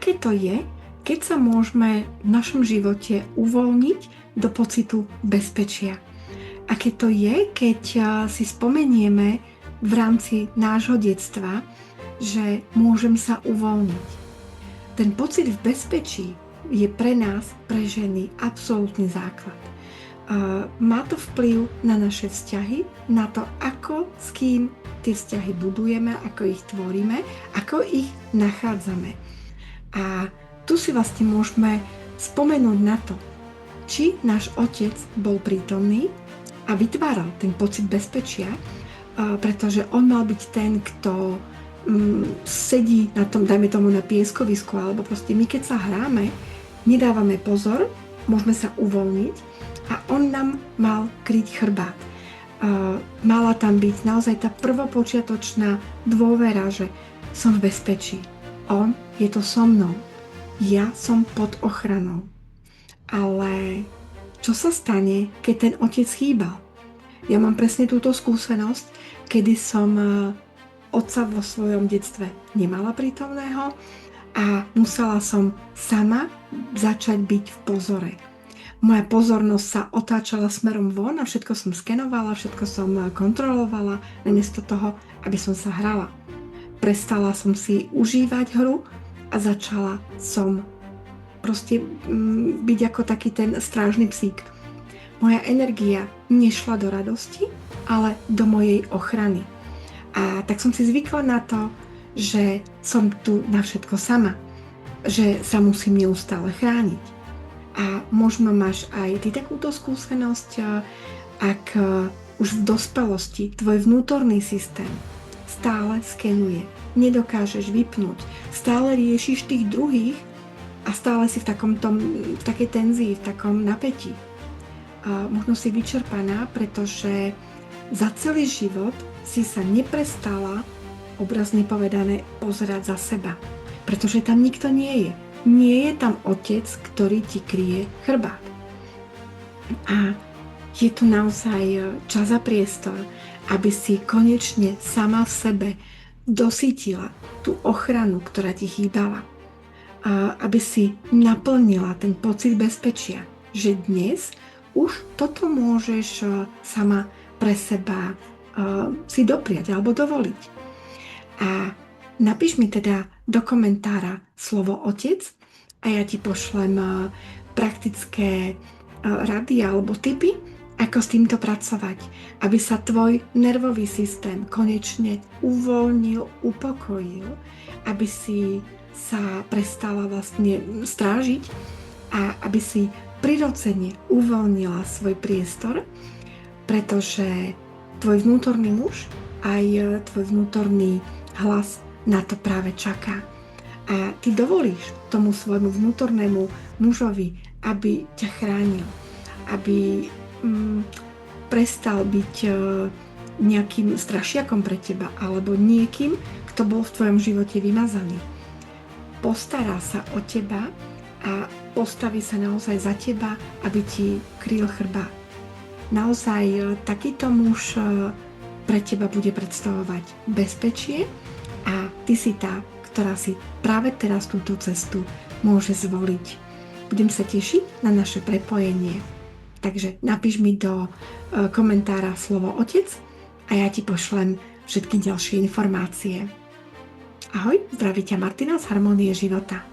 aké to je, keď sa môžeme v našom živote uvoľniť do pocitu bezpečia. Aké to je, keď si spomenieme v rámci nášho detstva, že môžem sa uvoľniť. Ten pocit v bezpečí je pre nás, pre ženy, absolútny základ. Má to vplyv na naše vzťahy, na to, ako, s kým tie vzťahy budujeme, ako ich tvoríme, ako ich nachádzame. A tu si vlastne môžeme spomenúť na to, či náš otec bol prítomný a vytváral ten pocit bezpečia, pretože on mal byť ten, kto sedí na tom, dajme tomu na pieskovisku, alebo proste my keď sa hráme, nedávame pozor, môžeme sa uvoľniť a on nám mal kryť chrbát. Mala tam byť naozaj tá prvopočiatočná dôvera, že som v bezpečí. On je to so mnou. Ja som pod ochranou. Ale čo sa stane, keď ten otec chýbal? Ja mám presne túto skúsenosť, kedy som otca vo svojom detstve nemala prítomného a musela som sama začať byť v pozore. Moja pozornosť sa otáčala smerom von a všetko som skenovala, všetko som kontrolovala, namiesto toho, aby som sa hrala. Prestala som si užívať hru a začala som proste byť ako taký ten strážny psík. Moja energia nešla do radosti, ale do mojej ochrany. A tak som si zvykla na to, že som tu na všetko sama, že sa musím neustále chrániť. A možno máš aj ty takúto skúsenosť, ak už v dospelosti tvoj vnútorný systém stále skenuje, nedokážeš vypnúť, stále riešiš tých druhých a stále si v takej tenzii, v takom napätí. Možno si vyčerpaná, pretože za celý život si sa neprestala, obrazne povedané, pozerať za seba. Pretože tam nikto nie je. Nie je tam otec, ktorý ti kryje chrbát. A je tu naozaj čas a priestor, aby si konečne sama v sebe dosítila tú ochranu, ktorá ti chýbala. A aby si naplnila ten pocit bezpečia, že dnes už toto môžeš sama pre seba si dopriať alebo dovoliť. A napíš mi teda do komentára slovo otec a ja ti pošlem praktické rady alebo tipy, ako s týmto pracovať, aby sa tvoj nervový systém konečne uvoľnil, upokojil, aby si sa prestala vlastne strážiť a aby si prirodzene uvoľnila svoj priestor, pretože tvoj vnútorný muž aj tvoj vnútorný hlas na to práve čaká. A ty dovolíš tomu svojmu vnútornému mužovi, aby ťa chránil, aby prestal byť nejakým strašiakom pre teba alebo niekým, kto bol v tvojom živote vymazaný. Postará sa o teba a postaví sa naozaj za teba, aby ti kryl chrbát. Naozaj takýto muž pre teba bude predstavovať bezpečie a ty si tá, ktorá si práve teraz túto cestu môže zvoliť. Budem sa tešiť na naše prepojenie. Takže napíš mi do komentára slovo otec a ja ti pošlem všetky ďalšie informácie. Ahoj, zdraví ťa Martina z Harmónie života.